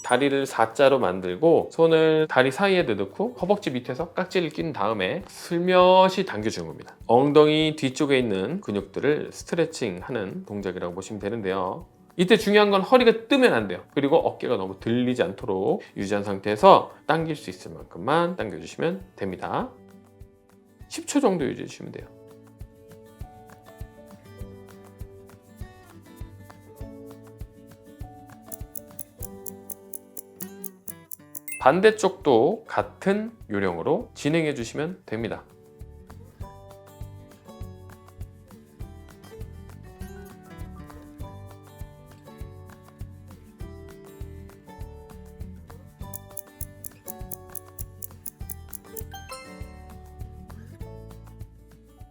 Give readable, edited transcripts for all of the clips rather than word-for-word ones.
다리를 4자로 만들고 손을 다리 사이에 넣고 허벅지 밑에서 깍지를 낀 다음에 슬며시 당겨주는 겁니다. 엉덩이 뒤쪽에 있는 근육들을 스트레칭하는 동작이라고 보시면 되는데요. 이때 중요한 건 허리가 뜨면 안 돼요. 그리고 어깨가 너무 들리지 않도록 유지한 상태에서 당길 수 있을 만큼만 당겨주시면 됩니다. 10초 정도 유지해 주시면 돼요. 반대쪽도 같은 요령으로 진행해 주시면 됩니다.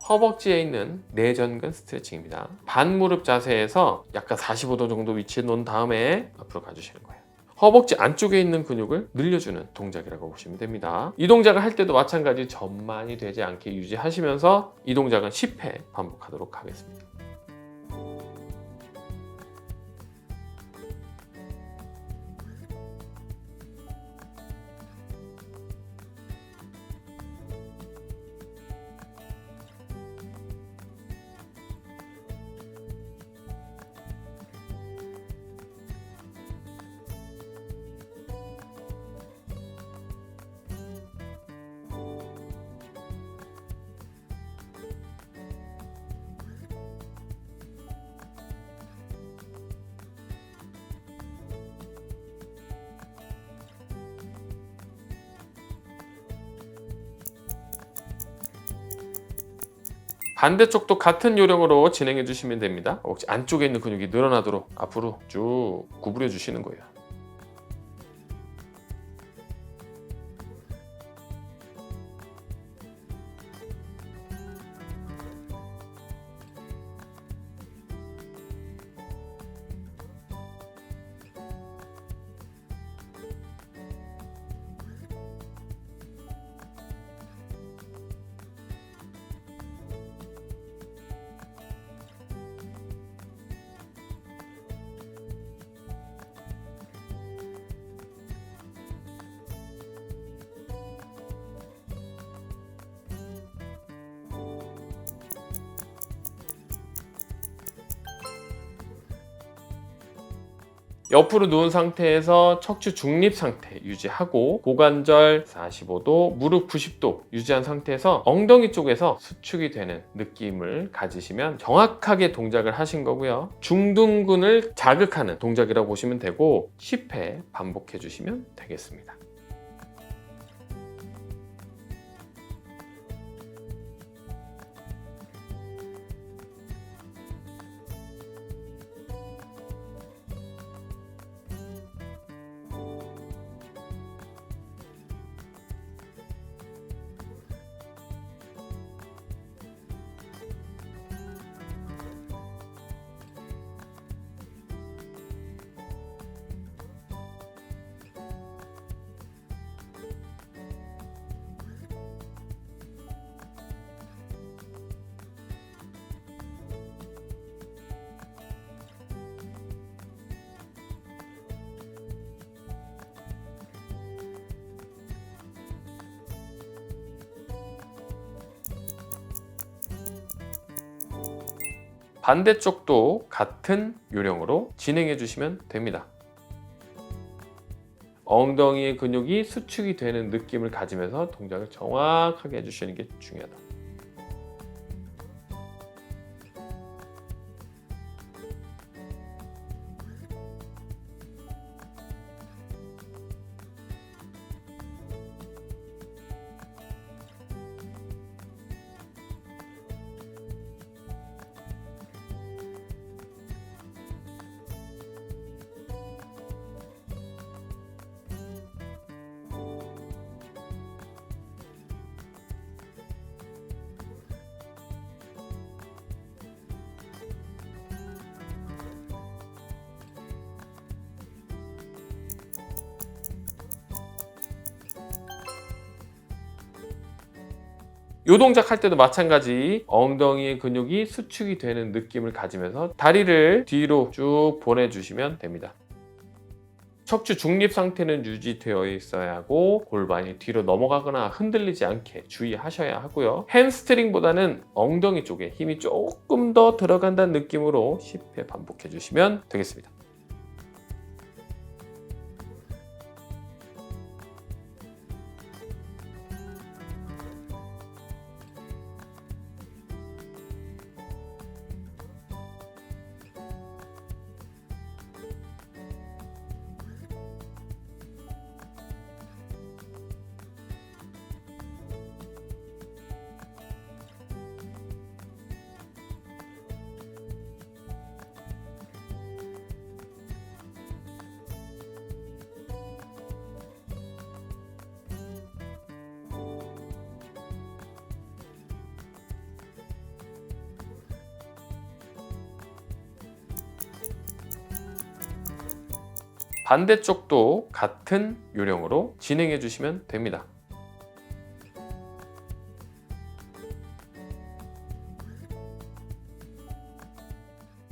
허벅지에 있는 내전근 스트레칭입니다. 반무릎 자세에서 약간 45도 정도 위치에 놓은 다음에 앞으로 가주시는 거예요. 허벅지 안쪽에 있는 근육을 늘려주는 동작이라고 보시면 됩니다. 이 동작을 할 때도 마찬가지 전만이 되지 않게 유지하시면서 이 동작은 10회 반복하도록 하겠습니다. 반대쪽도 같은 요령으로 진행해 주시면 됩니다. 혹시 안쪽에 있는 근육이 늘어나도록 앞으로 쭉 구부려 주시는 거예요. 옆으로 누운 상태에서 척추 중립 상태 유지하고 고관절 45도, 무릎 90도 유지한 상태에서 엉덩이 쪽에서 수축이 되는 느낌을 가지시면 정확하게 동작을 하신 거고요. 중둔근을 자극하는 동작이라고 보시면 되고 10회 반복해 주시면 되겠습니다. 반대쪽도 같은 요령으로 진행해 주시면 됩니다. 엉덩이의 근육이 수축이 되는 느낌을 가지면서 동작을 정확하게 해주시는 게 중요하다. 이 동작 할 때도 마찬가지 엉덩이의 근육이 수축이 되는 느낌을 가지면서 다리를 뒤로 쭉 보내주시면 됩니다. 척추 중립 상태는 유지되어 있어야 하고 골반이 뒤로 넘어가거나 흔들리지 않게 주의하셔야 하고요. 햄스트링보다는 엉덩이 쪽에 힘이 조금 더 들어간다는 느낌으로 10회 반복해 주시면 되겠습니다. 반대쪽도 같은 요령으로 진행해 주시면 됩니다.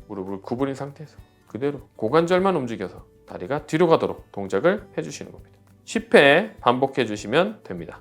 무릎을 구부린 상태에서 그대로 고관절만 움직여서 다리가 뒤로 가도록 동작을 해주시는 겁니다. 10회 반복해 주시면 됩니다.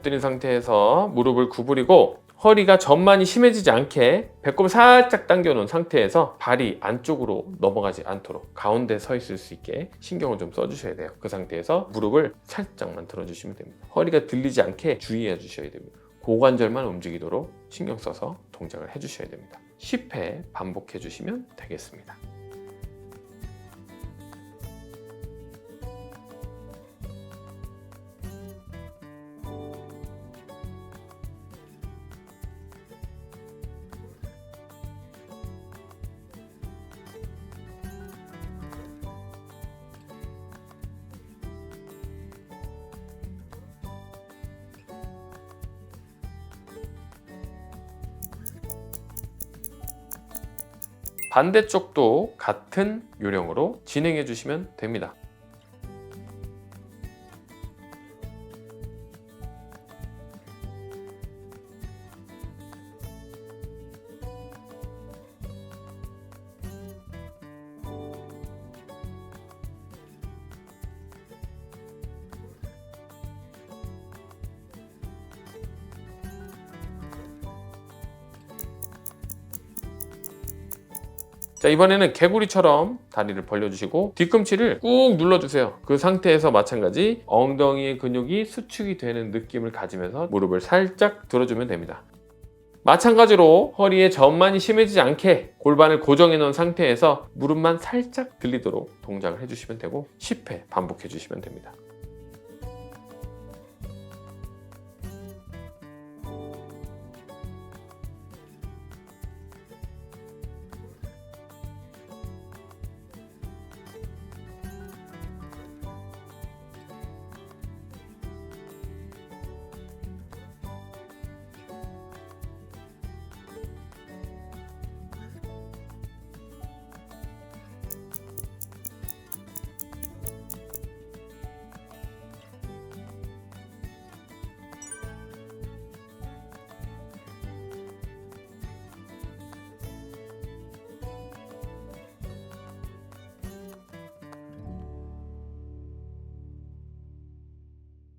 엎드린 상태에서 무릎을 구부리고 허리가 전만이 심해지지 않게 배꼽을 살짝 당겨놓은 상태에서 발이 안쪽으로 넘어가지 않도록 가운데 서 있을 수 있게 신경을 좀 써주셔야 돼요. 그 상태에서 무릎을 살짝만 들어주시면 됩니다. 허리가 들리지 않게 주의해 주셔야 됩니다. 고관절만 움직이도록 신경 써서 동작을 해주셔야 됩니다. 10회 반복해 주시면 되겠습니다. 반대쪽도 같은 요령으로 진행해 주시면 됩니다. 자, 이번에는 개구리처럼 다리를 벌려주시고 뒤꿈치를 꾹 눌러주세요. 그 상태에서 마찬가지 엉덩이의 근육이 수축이 되는 느낌을 가지면서 무릎을 살짝 들어주면 됩니다. 마찬가지로 허리에 전만이 심해지지 않게 골반을 고정해 놓은 상태에서 무릎만 살짝 들리도록 동작을 해주시면 되고 10회 반복해 주시면 됩니다.